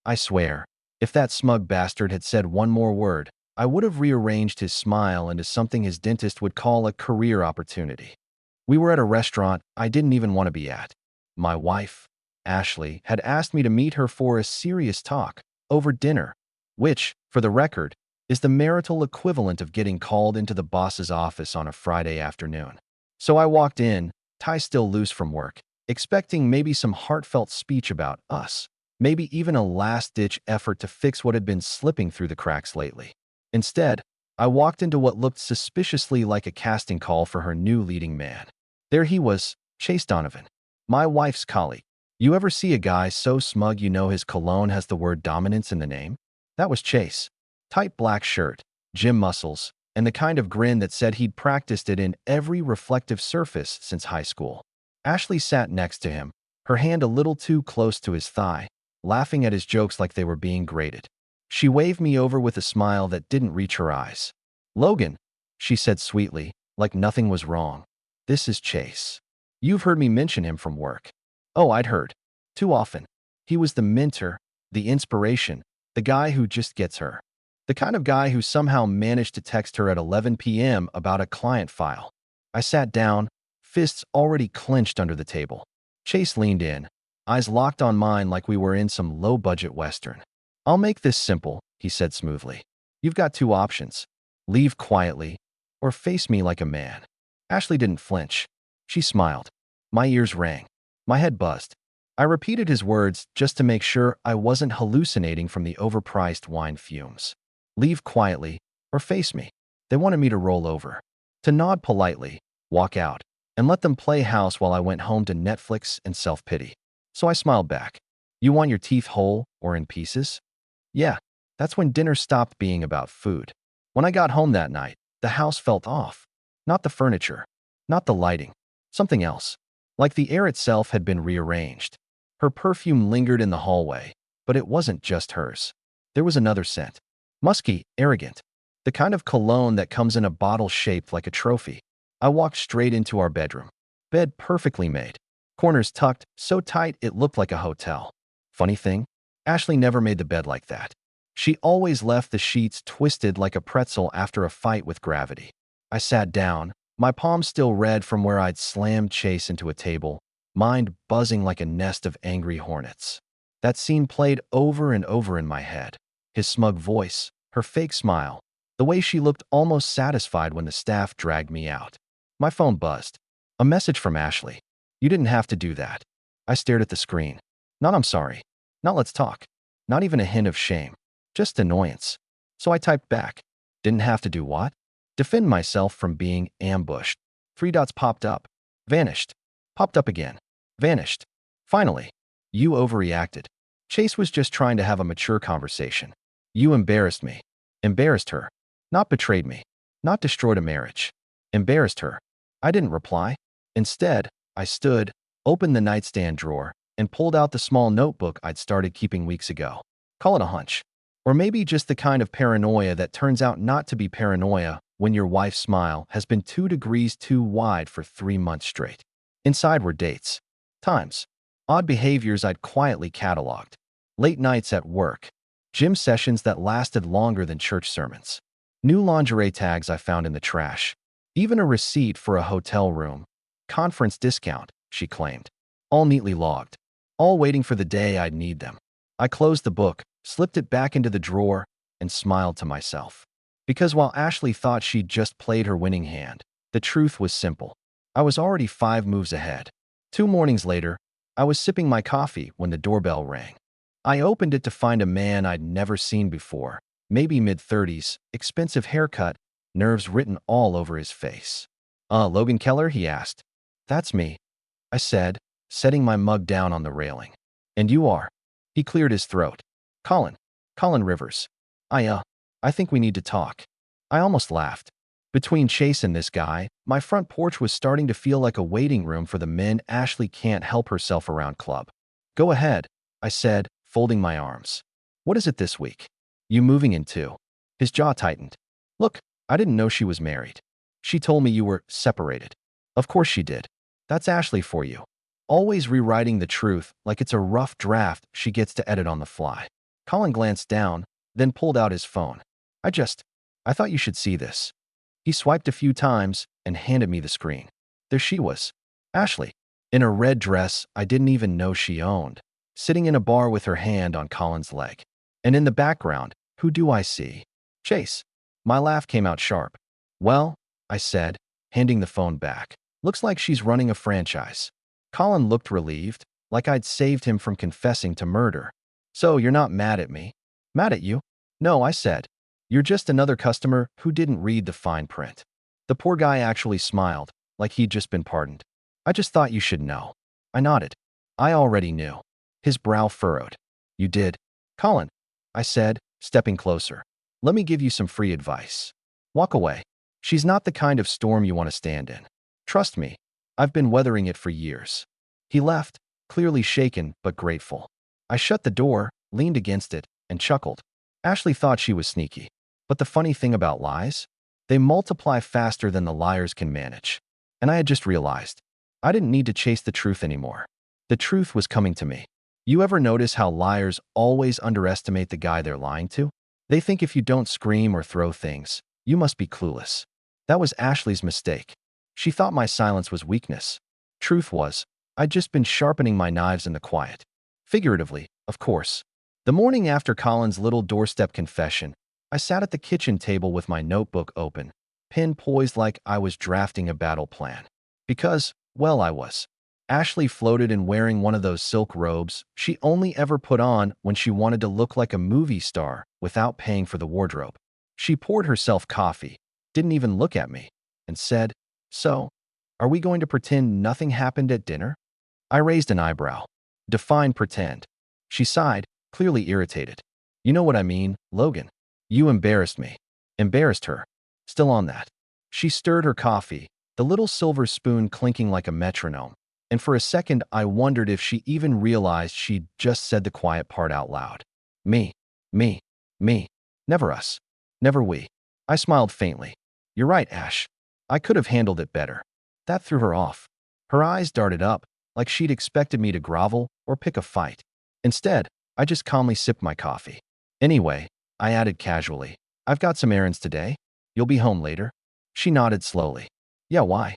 I swear, if that smug bastard had said one more word, I would have rearranged his smile into something his dentist would call a career opportunity. We were at a restaurant I didn't even want to be at. My wife, Ashley, had asked me to meet her for a serious talk over dinner, which, for the record, is the marital equivalent of getting called into the boss's office on a Friday afternoon. So I walked in, tie still loose from work, expecting maybe some heartfelt speech about us, maybe even a last-ditch effort to fix what had been slipping through the cracks lately. Instead, I walked into what looked suspiciously like a casting call for her new leading man. There he was, Chase Donovan, my wife's colleague. You ever see a guy so smug you know his cologne has the word dominance in the name? That was Chase. Tight black shirt, gym muscles, and the kind of grin that said he'd practiced it in every reflective surface since high school. Ashley sat next to him, her hand a little too close to his thigh, laughing at his jokes like they were being graded. She waved me over with a smile that didn't reach her eyes. "Logan," she said sweetly, like nothing was wrong. "This is Chase. You've heard me mention him from work." Oh, I'd heard. Too often. He was the mentor, the inspiration, the guy who just gets her. The kind of guy who somehow managed to text her at 11 p.m. about a client file. I sat down, fists already clenched under the table. Chase leaned in, eyes locked on mine like we were in some low-budget Western. "I'll make this simple," he said smoothly. "You've got two options. Leave quietly, or face me like a man." Ashley didn't flinch. She smiled. My ears rang. My head buzzed. I repeated his words just to make sure I wasn't hallucinating from the overpriced wine fumes. Leave quietly, or face me. They wanted me to roll over, to nod politely, walk out, and let them play house while I went home to Netflix and self-pity. So I smiled back. "You want your teeth whole or in pieces?" Yeah, that's when dinner stopped being about food. When I got home that night, the house felt off. Not the furniture, not the lighting, something else. Like the air itself had been rearranged. Her perfume lingered in the hallway, but it wasn't just hers. There was another scent. Musky, arrogant. The kind of cologne that comes in a bottle shaped like a trophy. I walked straight into our bedroom. Bed perfectly made. Corners tucked, so tight it looked like a hotel. Funny thing, Ashley never made the bed like that. She always left the sheets twisted like a pretzel after a fight with gravity. I sat down, my palms still red from where I'd slammed Chase into a table, mind buzzing like a nest of angry hornets. That scene played over and over in my head. His smug voice, her fake smile, the way she looked almost satisfied when the staff dragged me out. My phone buzzed. A message from Ashley. "You didn't have to do that." I stared at the screen. Not "I'm sorry." Not "let's talk." Not even a hint of shame. Just annoyance. So I typed back. Didn't have to do what? Defend myself from being ambushed. Three dots popped up. Vanished. Popped up again. Vanished. Finally. "You overreacted. Chase was just trying to have a mature conversation. You embarrassed me." Embarrassed her. Not betrayed me. Not destroyed a marriage. Embarrassed her. I didn't reply. Instead, I stood, opened the nightstand drawer, and pulled out the small notebook I'd started keeping weeks ago. Call it a hunch. Or maybe just the kind of paranoia that turns out not to be paranoia when your wife's smile has been 2 degrees too wide for 3 months straight. Inside were dates, times, odd behaviors I'd quietly cataloged, late nights at work, gym sessions that lasted longer than church sermons, new lingerie tags I found in the trash, even a receipt for a hotel room, conference discount, she claimed, all neatly logged, all waiting for the day I'd need them. I closed the book, slipped it back into the drawer, and smiled to myself. Because while Ashley thought she'd just played her winning hand, the truth was simple. I was already 5 moves ahead. 2 mornings later, I was sipping my coffee when the doorbell rang. I opened it to find a man I'd never seen before, maybe mid-30s, expensive haircut, nerves written all over his face. Logan Keller?" he asked. "That's me," I said, setting my mug down on the railing. "And you are?" He cleared his throat. "Colin. Colin Rivers. I think we need to talk." I almost laughed. Between Chase and this guy, my front porch was starting to feel like a waiting room for the men Ashley can't help herself around club. "Go ahead," I said, folding my arms. "What is it this week? You moving in too?" His jaw tightened. "Look, I didn't know she was married. She told me you were separated." Of course she did. That's Ashley for you. Always rewriting the truth like it's a rough draft she gets to edit on the fly. Colin glanced down, then pulled out his phone. I thought you should see this. He swiped a few times and handed me the screen. There she was, Ashley, in a red dress I didn't even know she owned, sitting in a bar with her hand on Colin's leg. And in the background, who do I see? Chase. My laugh came out sharp. Well, I said, handing the phone back. Looks like she's running a franchise. Colin looked relieved, like I'd saved him from confessing to murder. So you're not mad at me? Mad at you? No, I said. You're just another customer who didn't read the fine print. The poor guy actually smiled, like he'd just been pardoned. I just thought you should know. I nodded. I already knew. His brow furrowed. You did? Colin, I said, stepping closer. Let me give you some free advice. Walk away. She's not the kind of storm you want to stand in. Trust me, I've been weathering it for years. He left, clearly shaken but grateful. I shut the door, leaned against it, and chuckled. Ashley thought she was sneaky. But the funny thing about lies? They multiply faster than the liars can manage. And I had just realized, I didn't need to chase the truth anymore. The truth was coming to me. You ever notice how liars always underestimate the guy they're lying to? They think if you don't scream or throw things, you must be clueless. That was Ashley's mistake. She thought my silence was weakness. Truth was, I'd just been sharpening my knives in the quiet. Figuratively, of course. The morning after Colin's little doorstep confession, I sat at the kitchen table with my notebook open, pen poised like I was drafting a battle plan. Because, well, I was. Ashley floated in wearing one of those silk robes she only ever put on when she wanted to look like a movie star without paying for the wardrobe. She poured herself coffee, didn't even look at me, and said, So, are we going to pretend nothing happened at dinner? I raised an eyebrow. Define pretend. She sighed, clearly irritated. You know what I mean, Logan. You embarrassed me. Embarrassed her. Still on that. She stirred her coffee, the little silver spoon clinking like a metronome. And for a second, I wondered if she even realized she'd just said the quiet part out loud. Me. Me. Me. Never us. Never we. I smiled faintly. You're right, Ash. I could have handled it better. That threw her off. Her eyes darted up, like she'd expected me to grovel or pick a fight. Instead, I just calmly sipped my coffee. Anyway, I added casually, I've got some errands today. You'll be home later? She nodded slowly. Yeah, why?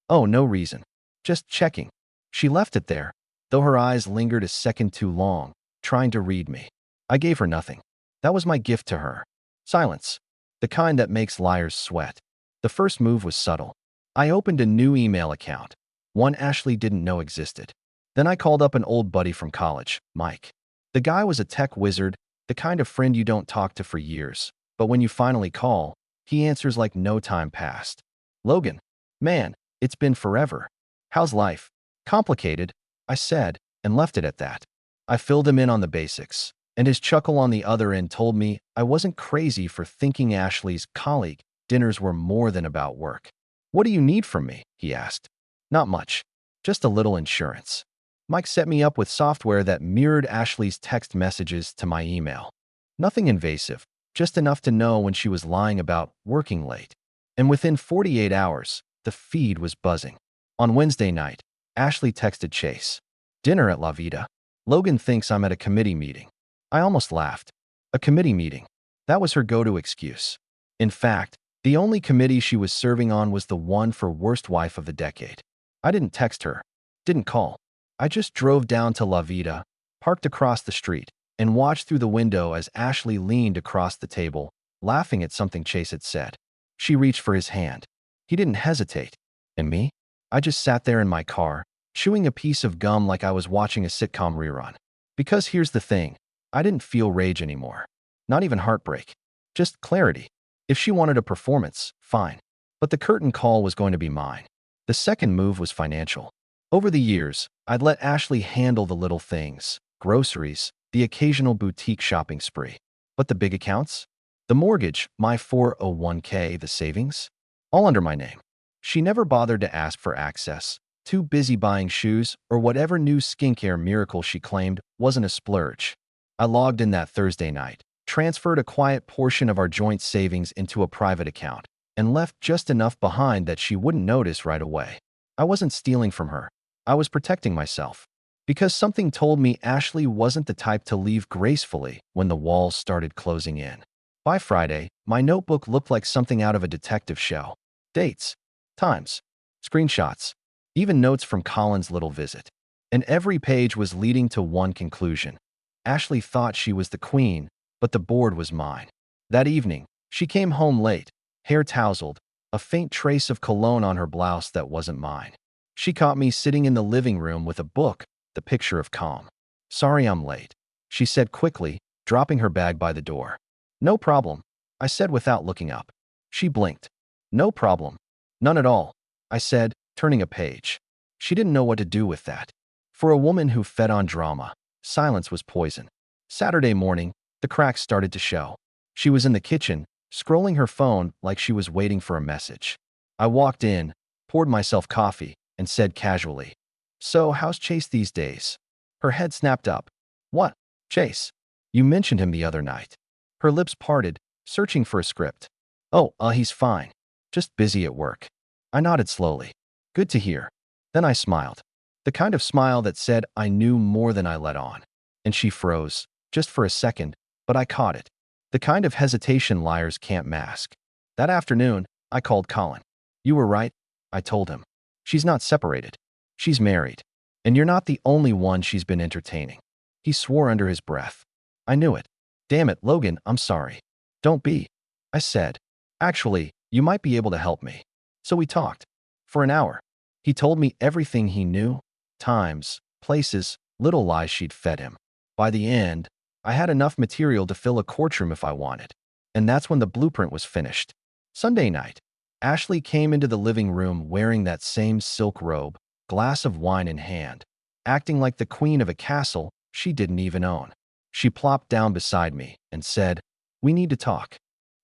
Oh, no reason. Just checking. She left it there, though her eyes lingered a second too long, trying to read me. I gave her nothing. That was my gift to her. Silence. The kind that makes liars sweat. The first move was subtle. I opened a new email account, one Ashley didn't know existed. Then I called up an old buddy from college, Mike. The guy was a tech wizard, the kind of friend you don't talk to for years, but when you finally call, he answers like no time passed. Logan, man, it's been forever. How's life? Complicated, I said, and left it at that. I filled him in on the basics, and his chuckle on the other end told me I wasn't crazy for thinking Ashley's colleague dinners were more than about work. What do you need from me? He asked. Not much, just a little insurance. Mike set me up with software that mirrored Ashley's text messages to my email. Nothing invasive, just enough to know when she was lying about working late. And within 48 hours, the feed was buzzing. On Wednesday night, Ashley texted Chase. Dinner at La Vida. Logan thinks I'm at a committee meeting. I almost laughed. A committee meeting. That was her go-to excuse. In fact, the only committee she was serving on was the one for Worst Wife of the Decade. I didn't text her. Didn't call. I just drove down to La Vida, parked across the street, and watched through the window as Ashley leaned across the table, laughing at something Chase had said. She reached for his hand. He didn't hesitate. And me? I just sat there in my car, chewing a piece of gum like I was watching a sitcom rerun. Because here's the thing, I didn't feel rage anymore. Not even heartbreak. Just clarity. If she wanted a performance, fine. But the curtain call was going to be mine. The second move was financial. Over the years, I'd let Ashley handle the little things, groceries, the occasional boutique shopping spree. But the big accounts? The mortgage, my 401k, the savings? All under my name. She never bothered to ask for access, too busy buying shoes or whatever new skincare miracle she claimed wasn't a splurge. I logged in that Thursday night, transferred a quiet portion of our joint savings into a private account, and left just enough behind that she wouldn't notice right away. I wasn't stealing from her. I was protecting myself. Because something told me Ashley wasn't the type to leave gracefully when the walls started closing in. By Friday, my notebook looked like something out of a detective show. Dates, times, screenshots, even notes from Colin's little visit. And every page was leading to one conclusion. Ashley thought she was the queen, but the board was mine. That evening, she came home late, hair tousled, a faint trace of cologne on her blouse that wasn't mine. She caught me sitting in the living room with a book, the picture of calm. "Sorry I'm late," she said quickly, dropping her bag by the door. "No problem," I said without looking up. She blinked. "No problem. None at all," I said, turning a page. She didn't know what to do with that. For a woman who fed on drama, silence was poison. Saturday morning, the cracks started to show. She was in the kitchen, scrolling her phone like she was waiting for a message. I walked in, poured myself coffee, and said casually, "So, how's Chase these days?" Her head snapped up. "What? Chase? You mentioned him the other night." Her lips parted, searching for a script. "Oh, he's fine. Just busy at work." I nodded slowly. "Good to hear." Then I smiled. The kind of smile that said I knew more than I let on. And she froze, just for a second, but I caught it. The kind of hesitation liars can't mask. That afternoon, I called Colin. "You were right," I told him. "She's not separated. She's married. And you're not the only one she's been entertaining." He swore under his breath. I knew it. "Damn it, Logan, I'm sorry." "Don't be," I said. "Actually, you might be able to help me." So we talked. For an hour. He told me everything he knew, times, places, little lies she'd fed him. By the end, I had enough material to fill a courtroom if I wanted. And that's when the blueprint was finished. Sunday night, Ashley came into the living room wearing that same silk robe, glass of wine in hand, acting like the queen of a castle she didn't even own. She plopped down beside me and said, "We need to talk."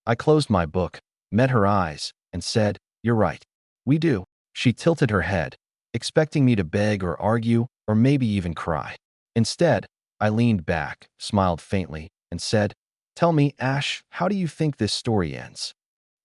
I closed my book, met her eyes, and said, "You're right. We do." She tilted her head, expecting me to beg or argue or maybe even cry. Instead, I leaned back, smiled faintly, and said, "Tell me, Ash, how do you think this story ends?"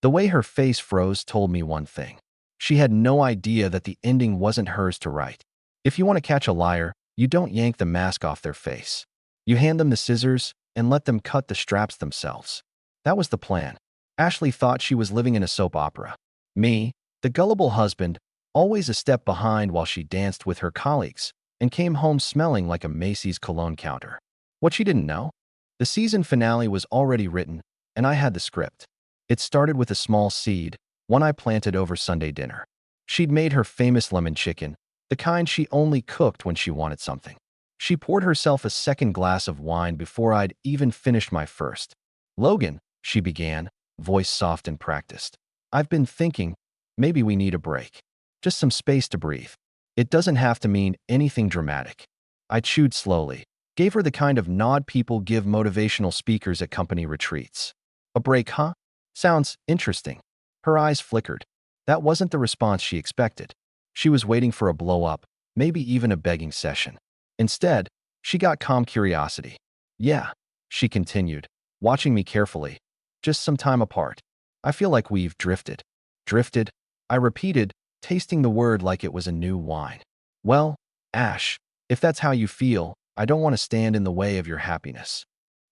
The way her face froze told me one thing. She had no idea that the ending wasn't hers to write. If you want to catch a liar, you don't yank the mask off their face. You hand them the scissors and let them cut the straps themselves. That was the plan. Ashley thought she was living in a soap opera. Me, the gullible husband, always a step behind while she danced with her colleagues and came home smelling like a Macy's cologne counter. What she didn't know? The season finale was already written, and I had the script. It started with a small seed, one I planted over Sunday dinner. She'd made her famous lemon chicken, the kind she only cooked when she wanted something. She poured herself a second glass of wine before I'd even finished my first. "Logan," she began, voice soft and practiced. "I've been thinking, maybe we need a break. Just some space to breathe. It doesn't have to mean anything dramatic." I chewed slowly, gave her the kind of nod people give motivational speakers at company retreats. "A break, huh? Sounds interesting." Her eyes flickered. That wasn't the response she expected. She was waiting for a blow-up, maybe even a begging session. Instead, she got calm curiosity. "Yeah," she continued, watching me carefully. "Just some time apart. I feel like we've drifted." "Drifted?" I repeated, tasting the word like it was a new wine. "Well, Ash, if that's how you feel, I don't want to stand in the way of your happiness."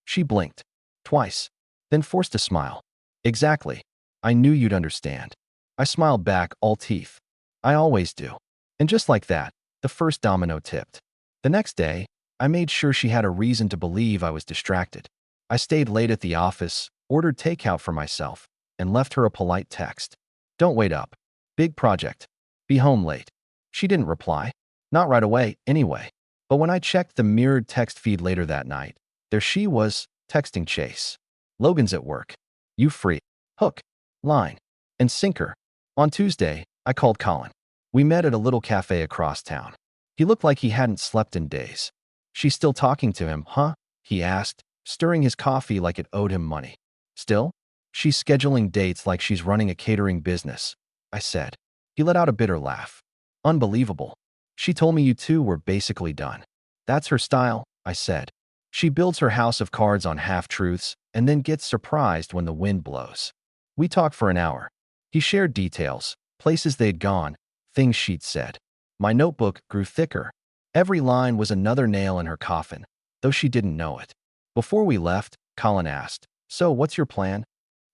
She blinked. Twice. Then forced a smile. "Exactly. I knew you'd understand." I smiled back, all teeth. "I always do." And just like that, the first domino tipped. The next day, I made sure she had a reason to believe I was distracted. I stayed late at the office, ordered takeout for myself, and left her a polite text. "Don't wait up. Big project. Be home late." She didn't reply. Not right away, anyway. But when I checked the mirrored text feed later that night, there she was, texting Chase. "Logan's at work. You free?" Hook, line, and sinker. On Tuesday, I called Colin. We met at a little cafe across town. He looked like he hadn't slept in days. "She's still talking to him, huh?" he asked, stirring his coffee like it owed him money. "Still?" "She's scheduling dates like she's running a catering business," I said. He let out a bitter laugh. "Unbelievable. She told me you two were basically done." "That's her style," I said. "She builds her house of cards on half-truths and then gets surprised when the wind blows." We talked for an hour. He shared details, places they'd gone, things she'd said. My notebook grew thicker. Every line was another nail in her coffin, though she didn't know it. Before we left, Colin asked, "So, what's your plan?"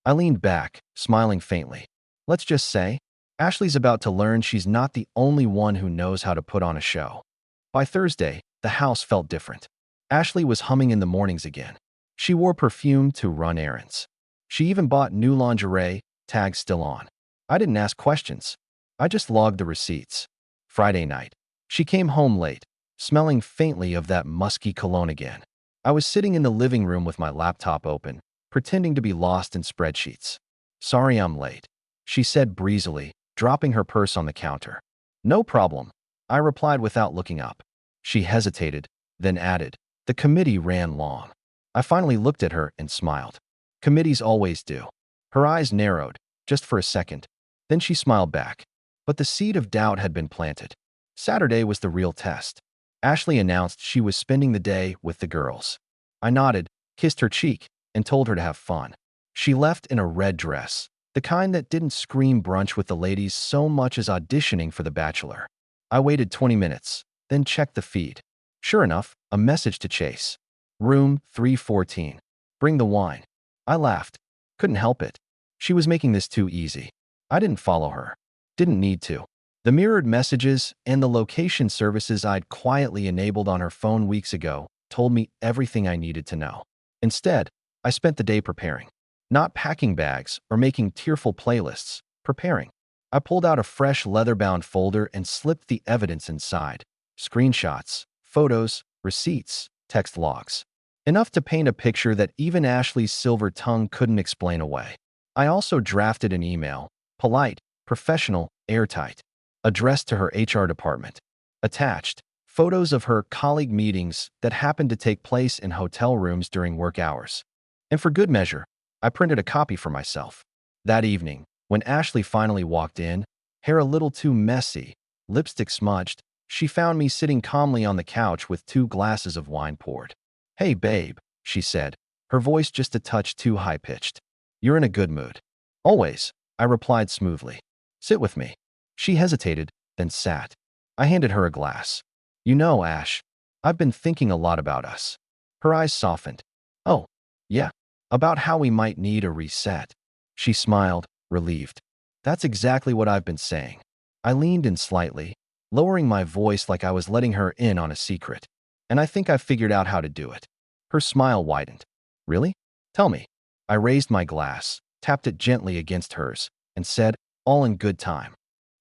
I leaned back, smiling faintly. Let's just say, Ashley's about to learn she's not the only one who knows how to put on a show. By Thursday, the house felt different. Ashley was humming in the mornings again. She wore perfume to run errands. She even bought new lingerie, tags still on. I didn't ask questions. I just logged the receipts. Friday night. She came home late, smelling faintly of that musky cologne again. I was sitting in the living room with my laptop open, pretending to be lost in spreadsheets. "Sorry I'm late," she said breezily, dropping her purse on the counter. "No problem," I replied without looking up. She hesitated, then added, "The committee ran long." I finally looked at her and smiled. Committees always do. Her eyes narrowed, just for a second. Then she smiled back. But the seed of doubt had been planted. Saturday was the real test. Ashley announced she was spending the day with the girls. I nodded, kissed her cheek, and told her to have fun. She left in a red dress, the kind that didn't scream brunch with the ladies so much as auditioning for The Bachelor. I waited 20 minutes, then checked the feed. Sure enough, a message to Chase. "Room 314. Bring the wine." I laughed. Couldn't help it. She was making this too easy. I didn't follow her. Didn't need to. The mirrored messages and the location services I'd quietly enabled on her phone weeks ago told me everything I needed to know. Instead, I spent the day preparing. Not packing bags or making tearful playlists. Preparing. I pulled out a fresh leather-bound folder and slipped the evidence inside. Screenshots, photos, receipts, text logs. Enough to paint a picture that even Ashley's silver tongue couldn't explain away. I also drafted an email, polite, professional, airtight, addressed to her HR department. Attached, photos of her colleague meetings that happened to take place in hotel rooms during work hours. And for good measure, I printed a copy for myself. That evening, when Ashley finally walked in, hair a little too messy, lipstick smudged, she found me sitting calmly on the couch with 2 glasses of wine poured. "Hey, babe," she said, her voice just a touch too high-pitched. "You're in a good mood." "Always," I replied smoothly. "Sit with me." She hesitated, then sat. I handed her a glass. "You know, Ash, I've been thinking a lot about us." Her eyes softened. "Oh, yeah, about how we might need a reset." She smiled, relieved. "That's exactly what I've been saying." I leaned in slightly, lowering my voice like I was letting her in on a secret. "And I think I've figured out how to do it." Her smile widened. "Really? Tell me." I raised my glass, tapped it gently against hers, and said, "All in good time."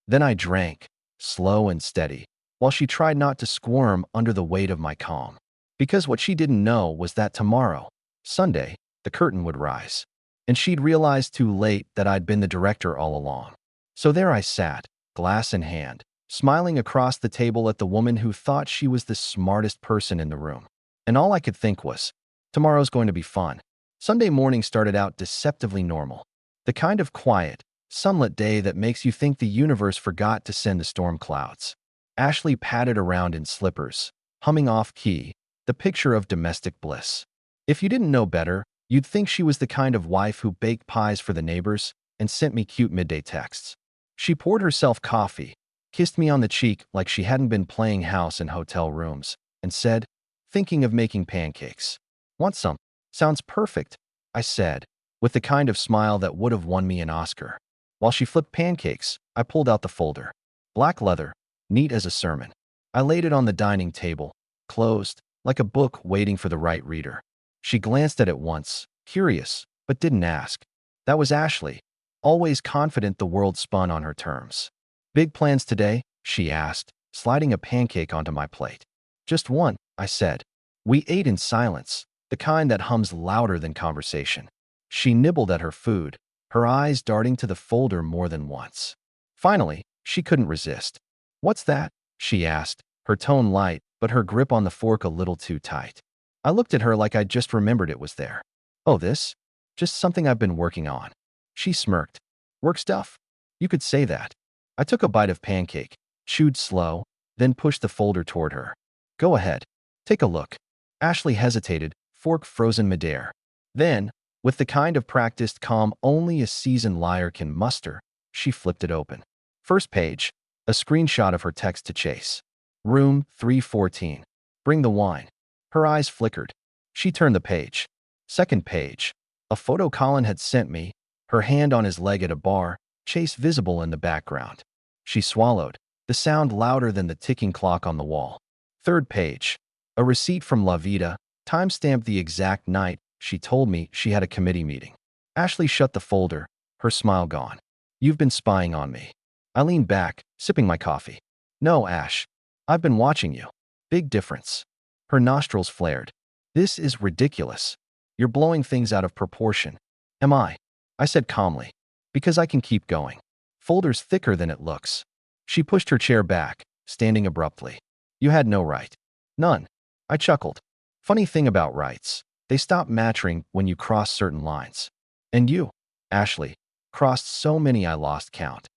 Then I drank, slow and steady, while she tried not to squirm under the weight of my calm. Because what she didn't know was that tomorrow, Sunday, the curtain would rise. And she'd realized too late that I'd been the director all along. So there I sat, glass in hand, smiling across the table at the woman who thought she was the smartest person in the room. And all I could think was, tomorrow's going to be fun. Sunday morning started out deceptively normal. The kind of quiet, sunlit day that makes you think the universe forgot to send the storm clouds. Ashley padded around in slippers, humming off-key, the picture of domestic bliss. If you didn't know better, you'd think she was the kind of wife who baked pies for the neighbors and sent me cute midday texts. She poured herself coffee, kissed me on the cheek like she hadn't been playing house in hotel rooms, and said, "Thinking of making pancakes. Want some?" "Sounds perfect," I said, with the kind of smile that would have won me an Oscar. While she flipped pancakes, I pulled out the folder. Black leather, neat as a sermon. I laid it on the dining table, closed, like a book waiting for the right reader. She glanced at it once, curious, but didn't ask. That was Ashley, always confident the world spun on her terms. "Big plans today?" she asked, sliding a pancake onto my plate. "Just one," I said. We ate in silence, the kind that hums louder than conversation. She nibbled at her food, her eyes darting to the folder more than once. Finally, she couldn't resist. "What's that?" she asked, her tone light, but her grip on the fork a little too tight. I looked at her like I just remembered it was there. "Oh, this? Just something I've been working on." She smirked. "Work stuff? You could say that." I took a bite of pancake, chewed slow, then pushed the folder toward her. "Go ahead. Take a look." Ashley hesitated, fork frozen midair. Then, with the kind of practiced calm only a seasoned liar can muster, she flipped it open. First page, a screenshot of her text to Chase. Room 314. Bring the wine. Her eyes flickered. She turned the page. Second page. A photo Colin had sent me, her hand on his leg at a bar, Chase visible in the background. She swallowed, the sound louder than the ticking clock on the wall. Third page. A receipt from La Vida, time-stamped the exact night she told me she had a committee meeting. Ashley shut the folder, her smile gone. You've been spying on me. I leaned back, sipping my coffee. No, Ash. I've been watching you. Big difference. Her nostrils flared. This is ridiculous. You're blowing things out of proportion. Am I? I said calmly. Because I can keep going. Folder's thicker than it looks. She pushed her chair back, standing abruptly. You had no right. None. I chuckled. Funny thing about rights. They stop mattering when you cross certain lines. And you, Ashley, crossed so many I lost count.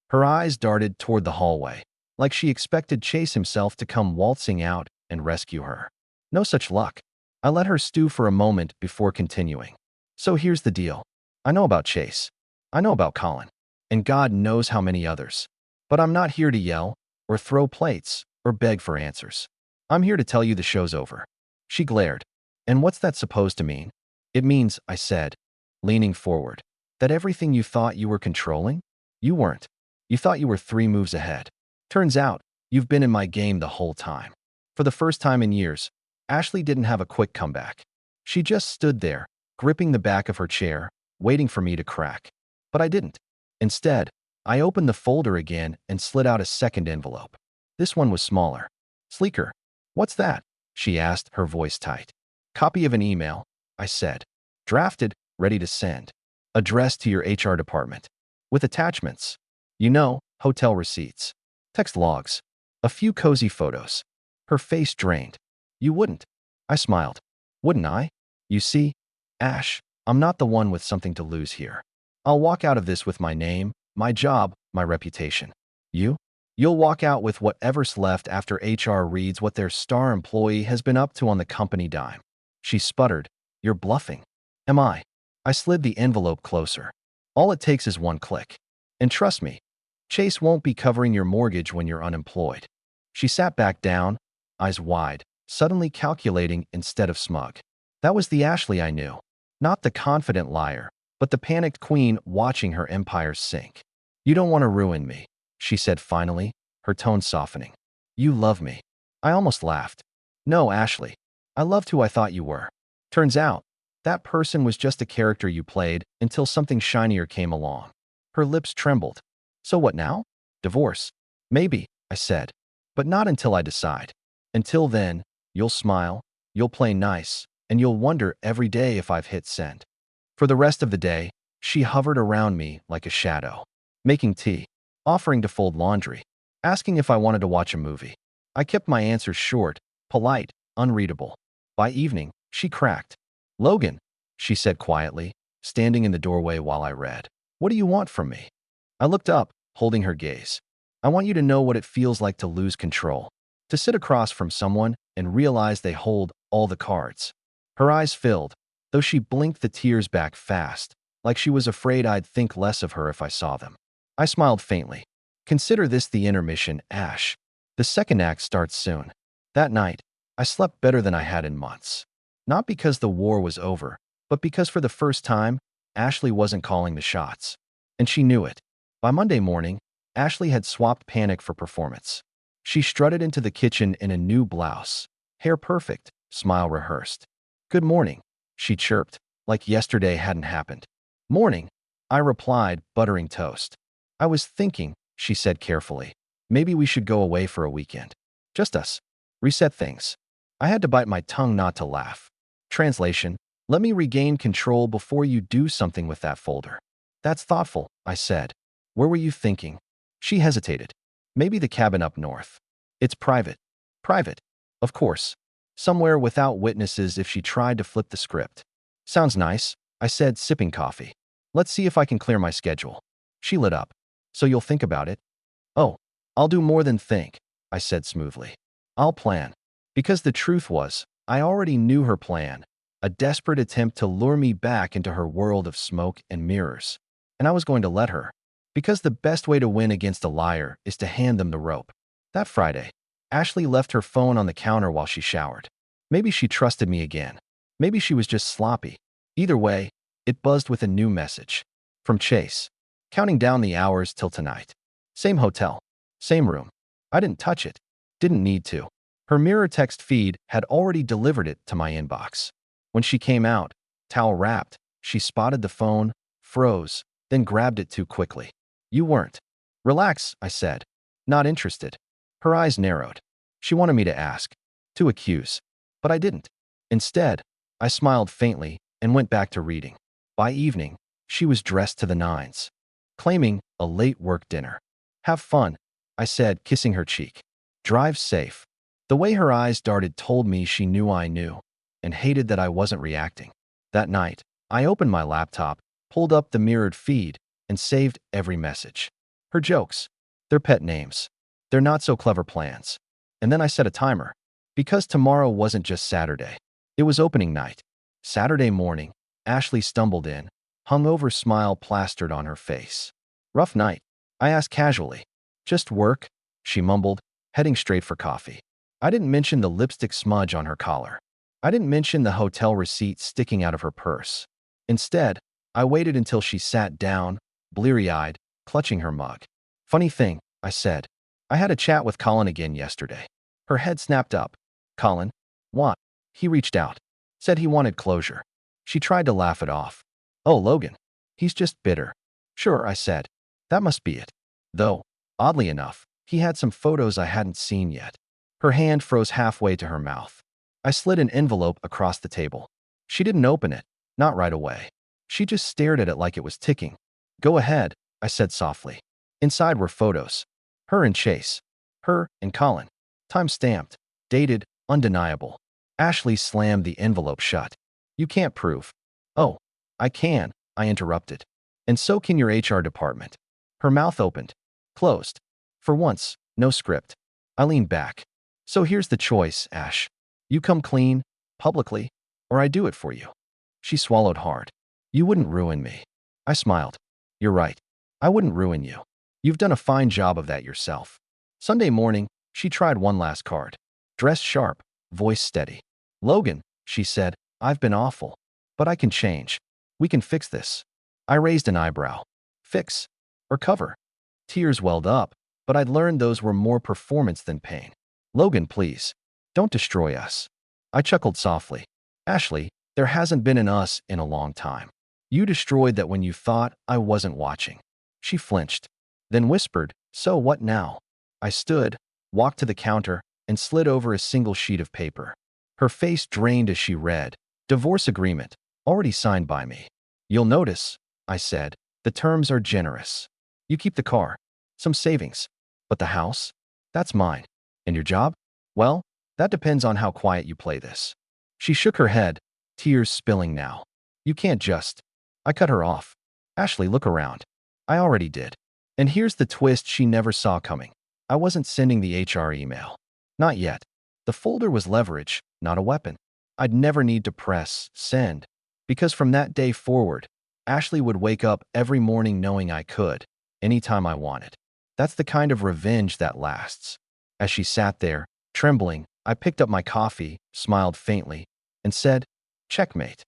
Her eyes darted toward the hallway, like she expected Chase himself to come waltzing out and rescue her. No such luck. I let her stew for a moment before continuing. So here's the deal. I know about Chase. I know about Colin. And God knows how many others. But I'm not here to yell, or throw plates, or beg for answers. I'm here to tell you the show's over. She glared. And what's that supposed to mean? It means, I said, leaning forward, that everything you thought you were controlling? You weren't. You thought you were 3 moves ahead. Turns out, you've been in my game the whole time. For the first time in years, Ashley didn't have a quick comeback. She just stood there, gripping the back of her chair, waiting for me to crack. But I didn't. Instead, I opened the folder again and slid out a second envelope. This one was smaller. Sleeker. What's that? She asked, her voice tight. Copy of an email, I said. Drafted, ready to send. Addressed to your HR department. With attachments. You know, hotel receipts. Text logs. A few cozy photos. Her face drained. You wouldn't. I smiled. Wouldn't I? You see, Ash, I'm not the one with something to lose here. I'll walk out of this with my name, my job, my reputation. You? You'll walk out with whatever's left after HR reads what their star employee has been up to on the company dime. She sputtered. You're bluffing. Am I? I slid the envelope closer. All it takes is one click. And trust me, Chase won't be covering your mortgage when you're unemployed. She sat back down, eyes wide, suddenly calculating instead of smug. That was the Ashley I knew. Not the confident liar, but the panicked queen watching her empire sink. You don't want to ruin me, she said finally, her tone softening. You love me. I almost laughed. No, Ashley. I loved who I thought you were. Turns out, that person was just a character you played until something shinier came along. Her lips trembled. So what now? Divorce. Maybe, I said. But not until I decide. Until then, you'll smile, you'll play nice, and you'll wonder every day if I've hit send. For the rest of the day, she hovered around me like a shadow. Making tea, offering to fold laundry, asking if I wanted to watch a movie. I kept my answers short, polite, unreadable. By evening, she cracked. Logan, she said quietly, standing in the doorway while I read. What do you want from me? I looked up, holding her gaze. I want you to know what it feels like to lose control. To sit across from someone and realize they hold all the cards. Her eyes filled, though she blinked the tears back fast, like she was afraid I'd think less of her if I saw them. I smiled faintly. Consider this the intermission, Ash. The second act starts soon. That night, I slept better than I had in months. Not because the war was over, but because for the first time, Ashley wasn't calling the shots. And she knew it. By Monday morning, Ashley had swapped panic for performance. She strutted into the kitchen in a new blouse. Hair perfect, smile rehearsed. Good morning, she chirped, like yesterday hadn't happened. Morning, I replied, buttering toast. I was thinking, she said carefully. Maybe we should go away for a weekend. Just us. Reset things. I had to bite my tongue not to laugh. Translation, let me regain control before you do something with that folder. That's thoughtful, I said. Where were you thinking? She hesitated. Maybe the cabin up north. It's private. Private. Of course. Somewhere without witnesses if she tried to flip the script. Sounds nice, I said, sipping coffee. Let's see if I can clear my schedule. She lit up. So you'll think about it? Oh, I'll do more than think, I said smoothly. I'll plan. Because the truth was, I already knew her plan. A desperate attempt to lure me back into her world of smoke and mirrors. And I was going to let her. Because the best way to win against a liar is to hand them the rope. That Friday, Ashley left her phone on the counter while she showered. Maybe she trusted me again. Maybe she was just sloppy. Either way, it buzzed with a new message. From Chase. Counting down the hours till tonight. Same hotel. Same room. I didn't touch it. Didn't need to. Her mirror text feed had already delivered it to my inbox. When she came out, towel wrapped, she spotted the phone, froze, then grabbed it too quickly. You weren't. Relax, I said. Not interested. Her eyes narrowed. She wanted me to ask, to accuse. But I didn't. Instead, I smiled faintly and went back to reading. By evening, she was dressed to the nines, claiming a late work dinner. Have fun, I said, kissing her cheek. Drive safe. The way her eyes darted told me she knew I knew, and hated that I wasn't reacting. That night, I opened my laptop, pulled up the mirrored feed, and saved every message. Her jokes, their pet names, their not-so-clever plans. And then I set a timer. Because tomorrow wasn't just Saturday. It was opening night. Saturday morning, Ashley stumbled in, hungover smile plastered on her face. Rough night, I asked casually. Just work, she mumbled, heading straight for coffee. I didn't mention the lipstick smudge on her collar. I didn't mention the hotel receipt sticking out of her purse. Instead, I waited until she sat down, bleary-eyed, clutching her mug. Funny thing, I said. I had a chat with Colin again yesterday. Her head snapped up. Colin? What? He reached out. Said he wanted closure. She tried to laugh it off. Oh, Logan. He's just bitter. Sure, I said. That must be it. Though, oddly enough, he had some photos I hadn't seen yet. Her hand froze halfway to her mouth. I slid an envelope across the table. She didn't open it, not right away. She just stared at it like it was ticking. Go ahead, I said softly. Inside were photos. Her and Chase. Her and Colin. Time-stamped. Dated. Undeniable. Ashley slammed the envelope shut. You can't prove. Oh, I can, I interrupted. And so can your HR department. Her mouth opened. Closed. For once, no script. I leaned back. So here's the choice, Ash. You come clean, publicly, or I do it for you. She swallowed hard. You wouldn't ruin me. I smiled. You're right. I wouldn't ruin you. You've done a fine job of that yourself. Sunday morning, she tried one last card. Dressed sharp, voice steady. Logan, she said, I've been awful. But I can change. We can fix this. I raised an eyebrow. Fix? Or cover? Tears welled up, but I'd learned those were more performance than pain. Logan, please. Don't destroy us. I chuckled softly. Ashley, there hasn't been an us in a long time. You destroyed that when you thought I wasn't watching. She flinched, then whispered, so what now? I stood, walked to the counter, and slid over a single sheet of paper. Her face drained as she read, divorce agreement, already signed by me. You'll notice, I said, the terms are generous. You keep the car, some savings, but the house? That's mine. And your job? Well, that depends on how quiet you play this. She shook her head, tears spilling now. You can't just. I cut her off. Ashley, look around. I already did. And here's the twist she never saw coming. I wasn't sending the HR email. Not yet. The folder was leverage, not a weapon. I'd never need to press send, because from that day forward, Ashley would wake up every morning knowing I could, anytime I wanted. That's the kind of revenge that lasts. As she sat there, trembling, I picked up my coffee, smiled faintly, and said, checkmate.